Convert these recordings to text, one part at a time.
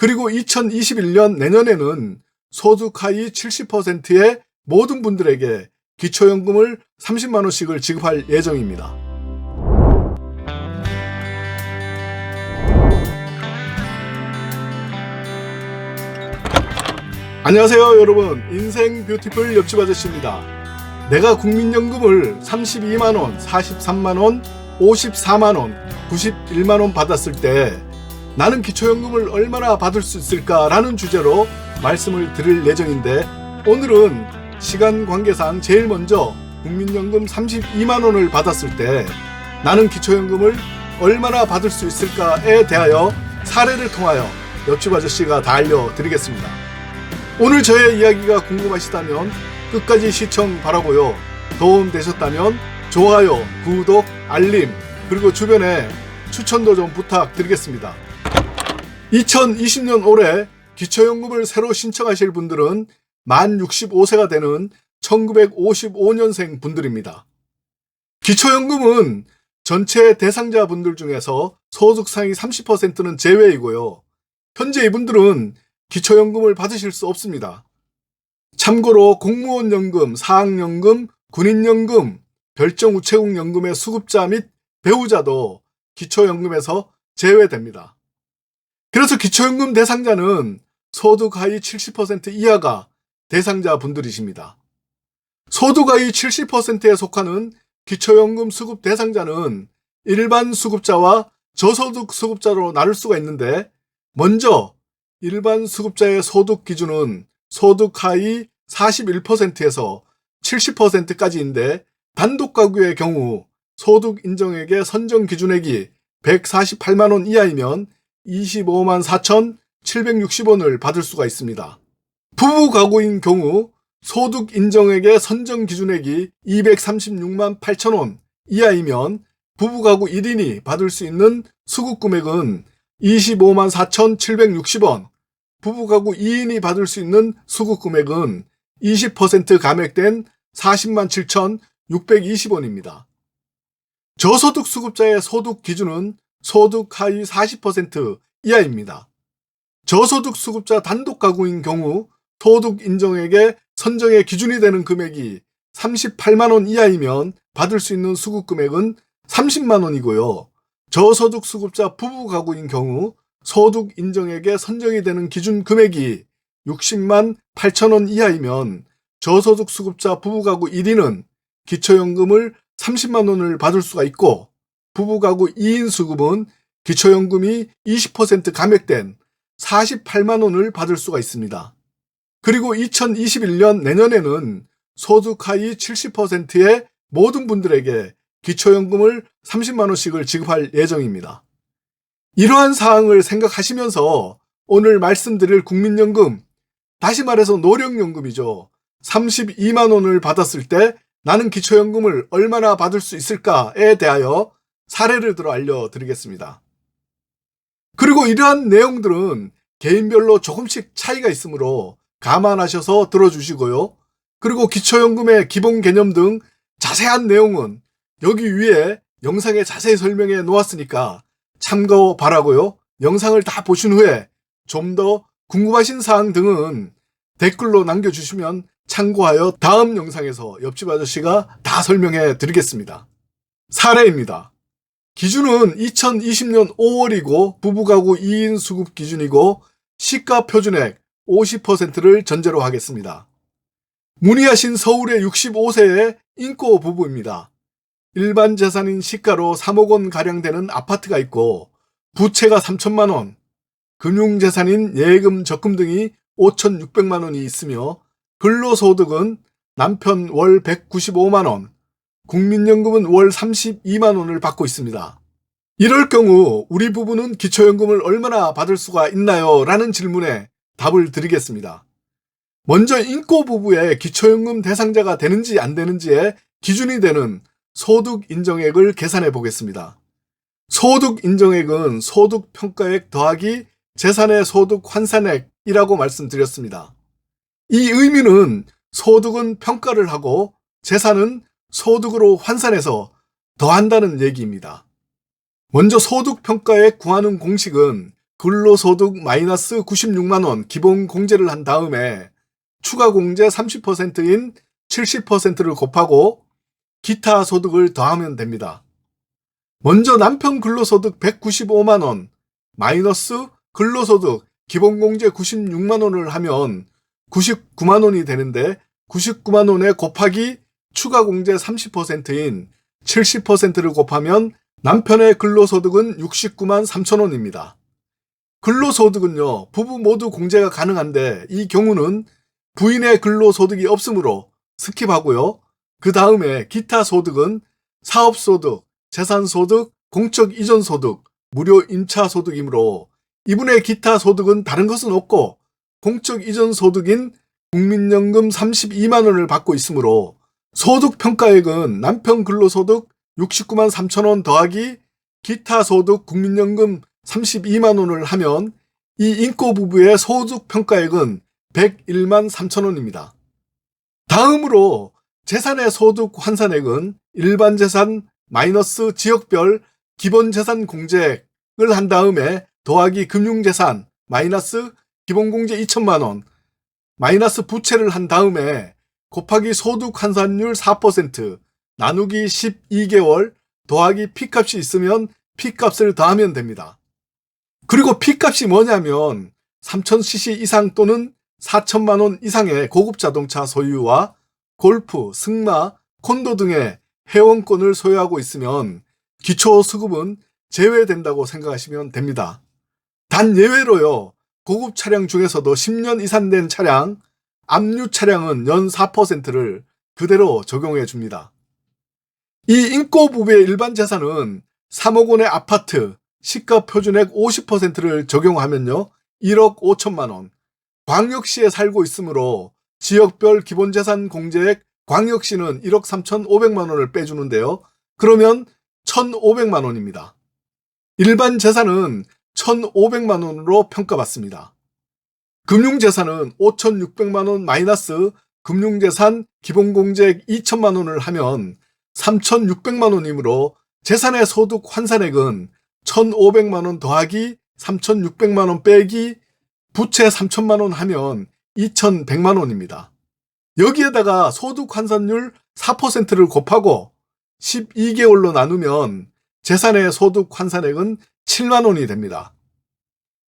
그리고 2021년 내년에는 소득 하위 70%의 모든 분들에게 기초연금을 30만 원씩을 지급할 예정입니다. 안녕하세요 여러분, 인생 뷰티풀 옆집 아저씨입니다. 내가 국민연금을 32만원, 43만원, 54만원, 91만원 받았을 때 나는 기초연금을 얼마나 받을 수 있을까 라는 주제로 말씀을 드릴 예정인데, 오늘은 시간 관계상 제일 먼저 국민연금 32만원을 받았을 때 나는 기초연금을 얼마나 받을 수 있을까에 대하여 사례를 통하여 옆집 아저씨가 다 알려드리겠습니다. 오늘 저의 이야기가 궁금하시다면 끝까지 시청 바라고요. 도움 되셨다면 좋아요, 구독, 알림, 그리고 주변에 추천도 좀 부탁드리겠습니다. 2020년 올해 기초연금을 새로 신청하실 분들은 만 65세가 되는 1955년생 분들입니다. 기초연금은 전체 대상자 분들 중에서 소득 상위 30%는 제외이고요. 현재 이분들은 기초연금을 받으실 수 없습니다. 참고로 공무원연금, 사학연금, 군인연금, 별정우체국연금의 수급자 및 배우자도 기초연금에서 제외됩니다. 그래서 기초연금 대상자는 소득 하위 70% 이하가 대상자 분들이십니다. 소득 하위 70%에 속하는 기초연금 수급 대상자는 일반 수급자와 저소득 수급자로 나눌 수가 있는데, 먼저 일반 수급자의 소득 기준은 소득 하위 41%에서 70%까지인데, 단독 가구의 경우 소득 인정액의 선정 기준액이 148만원 이하이면 25만 4,760원을 받을 수가 있습니다. 부부 가구인 경우 소득 인정액의 선정 기준액이 236만 8천원 이하이면 부부 가구 1인이 받을 수 있는 수급 금액은 25만 4,760원, 부부 가구 2인이 받을 수 있는 수급 금액은 20% 감액된 40만 7,620원입니다. 저소득 수급자의 소득 기준은 소득 하위 40% 이하입니다. 저소득 수급자 단독 가구인 경우 소득 인정액의 선정의 기준이 되는 금액이 38만원 이하이면 받을 수 있는 수급 금액은 30만원이고요. 저소득 수급자 부부 가구인 경우 소득 인정액의 선정이 되는 기준 금액이 60만 8천원 이하이면 저소득 수급자 부부 가구 1인은 기초연금을 30만원을 받을 수가 있고, 부부 가구 2인 수급은 기초연금이 20% 감액된 48만원을 받을 수가 있습니다. 그리고 2021년 내년에는 소득 하위 70%의 모든 분들에게 기초연금을 30만원씩을 지급할 예정입니다. 이러한 사항을 생각하시면서 오늘 말씀드릴 국민연금, 다시 말해서 노령연금이죠. 32만원을 받았을 때 나는 기초연금을 얼마나 받을 수 있을까에 대하여 사례를 들어 알려드리겠습니다. 그리고 이러한 내용들은 개인별로 조금씩 차이가 있으므로 감안하셔서 들어주시고요. 그리고 기초연금의 기본 개념 등 자세한 내용은 여기 위에 영상에 자세히 설명해 놓았으니까 참고 바라고요. 영상을 다 보신 후에 좀 더 궁금하신 사항 등은 댓글로 남겨주시면 참고하여 다음 영상에서 옆집 아저씨가 다 설명해 드리겠습니다. 사례입니다. 기준은 2020년 5월이고 부부가구 2인 수급 기준이고 시가 표준액 50%를 전제로 하겠습니다. 문의하신 서울의 65세의 인꼬 부부입니다. 일반 재산인 시가로 3억 원가량 되는 아파트가 있고 부채가 3천만 원, 금융재산인 예금, 적금 등이 5,600만 원이 있으며 근로소득은 남편 월 195만 원, 국민연금은 월 32만 원을 받고 있습니다. 이럴 경우 우리 부부는 기초연금을 얼마나 받을 수가 있나요? 라는 질문에 답을 드리겠습니다. 먼저 인꼬 부부의 기초연금 대상자가 되는지 안 되는지의 기준이 되는 소득 인정액을 계산해 보겠습니다. 소득 인정액은 소득 평가액 더하기 재산의 소득 환산액이라고 말씀드렸습니다. 이 의미는 소득은 평가를 하고 재산은 소득으로 환산해서 더한다는 얘기입니다. 먼저 소득 평가액 구하는 공식은 근로소득 마이너스 96만원 기본 공제를 한 다음에 추가 공제 30%인 70%를 곱하고 기타 소득을 더하면 됩니다. 먼저 남편 근로소득 195만원 마이너스 근로소득 기본공제 96만원을 하면 99만원이 되는데 99만원에 곱하기 추가공제 30%인 70%를 곱하면 남편의 근로소득은 69만 3천원입니다. 근로소득은요, 부부 모두 공제가 가능한데 이 경우는 부인의 근로소득이 없으므로 스킵하고요. 그 다음에 기타 소득은 사업소득, 재산소득, 공적이전소득, 무료 임차소득이므로 이분의 기타 소득은 다른 것은 없고 공적이전소득인 국민연금 32만원을 받고 있으므로 소득평가액은 남편 근로소득 69만 3천원 더하기 기타 소득 국민연금 32만원을 하면 이 인꼬부부의 소득평가액은 101만 3천원입니다. 다음으로 재산의 소득 환산액은 일반재산 마이너스 지역별 기본재산 공제액을 한 다음에 더하기 금융재산 마이너스 기본공제 2천만원 마이너스 부채를 한 다음에 곱하기 소득 환산율 4% 나누기 12개월 더하기 P값이 있으면 P값을 더하면 됩니다. 그리고 P값이 뭐냐면 3000cc 이상 또는 4천만원 이상의 고급 자동차 소유와 골프, 승마, 콘도 등의 회원권을 소유하고 있으면 기초수급은 제외된다고 생각하시면 됩니다. 단 예외로요, 고급 차량 중에서도 10년 이상 된 차량, 압류 차량은 연 4%를 그대로 적용해 줍니다. 이 인꼬부부의 일반 재산은 3억 원의 아파트, 시가 표준액 50%를 적용하면요, 1억 5천만 원. 광역시에 살고 있으므로 지역별 기본재산 공제액 광역시는 1억 3,500만 원을 빼주는데요. 그러면 1,500만 원입니다. 일반 재산은 1,500만 원으로 평가받습니다. 금융재산은 5,600만 원 마이너스 금융재산 기본공제액 2천만 원을 하면 3,600만 원이므로 재산의 소득 환산액은 1,500만 원 더하기 3,600만 원 빼기 부채 3천만 원 하면 2,100만 원입니다. 여기에다가 소득 환산율 4%를 곱하고 12개월로 나누면 재산의 소득 환산액은 7만 원이 됩니다.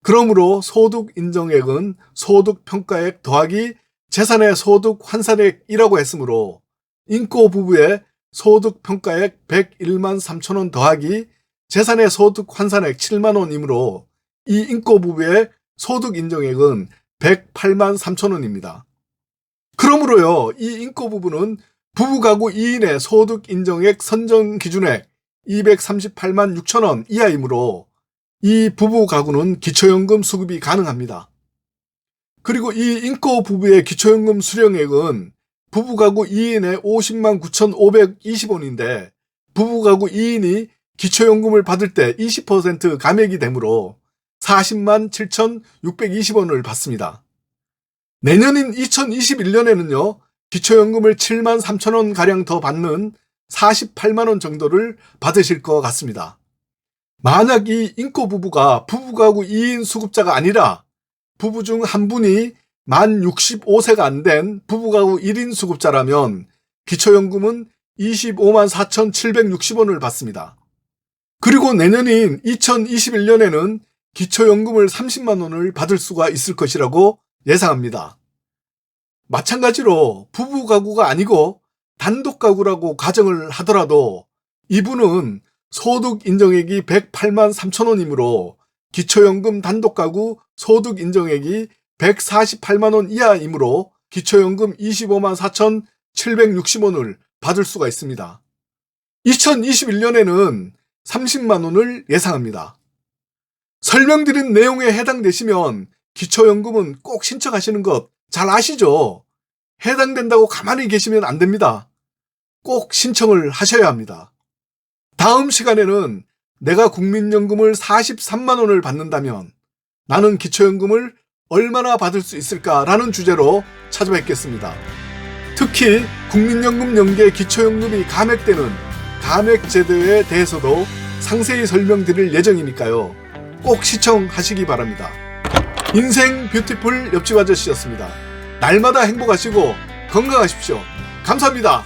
그러므로 소득 인정액은 소득 평가액 더하기 재산의 소득 환산액이라고 했으므로 인꼬 부부의 소득 평가액 101만 3천 원 더하기 재산의 소득 환산액 7만 원이므로 이 인꼬 부부의 소득 인정액은 108만 3천 원입니다. 그러므로요, 이 인꼬 부부는 부부가구 2인의 소득 인정액 선정 기준액 238만 6천 원 이하이므로 이 부부 가구는 기초연금 수급이 가능합니다. 그리고 이 인꼬 부부의 기초연금 수령액은 부부가구 2인의 50만 9,520원인데 부부가구 2인이 기초연금을 받을 때 20% 감액이 되므로 40만 7,620원을 받습니다. 내년인 2021년에는요, 기초연금을 7만 3천 원 가량 더 받는 48만 원 정도를 받으실 것 같습니다. 만약 이 인꼬 부부가 부부가구 2인 수급자가 아니라 부부 중 한 분이 만 65세가 안 된 부부가구 1인 수급자라면 기초연금은 25만 4,760원을 받습니다. 그리고 내년인 2021년에는 기초연금을 30만 원을 받을 수가 있을 것이라고 예상합니다. 마찬가지로 부부가구가 아니고 단독가구라고 가정을 하더라도 이분은 소득 인정액이 108만 3천 원이므로 기초연금 단독가구 소득 인정액이 148만 원 이하이므로 기초연금 25만 4,760원을 받을 수가 있습니다. 2021년에는 30만 원을 예상합니다. 설명드린 내용에 해당되시면 기초연금은 꼭 신청하시는 것 잘 아시죠? 해당된다고 가만히 계시면 안 됩니다. 꼭 신청을 하셔야 합니다. 다음 시간에는 내가 국민연금을 43만 원을 받는다면 나는 기초연금을 얼마나 받을 수 있을까라는 주제로 찾아뵙겠습니다. 특히 국민연금 연계 기초연금이 감액되는 감액제도에 대해서도 상세히 설명드릴 예정이니까요. 꼭 시청하시기 바랍니다. 인생 뷰티풀 옆집 아저씨였습니다. 날마다 행복하시고 건강하십시오. 감사합니다.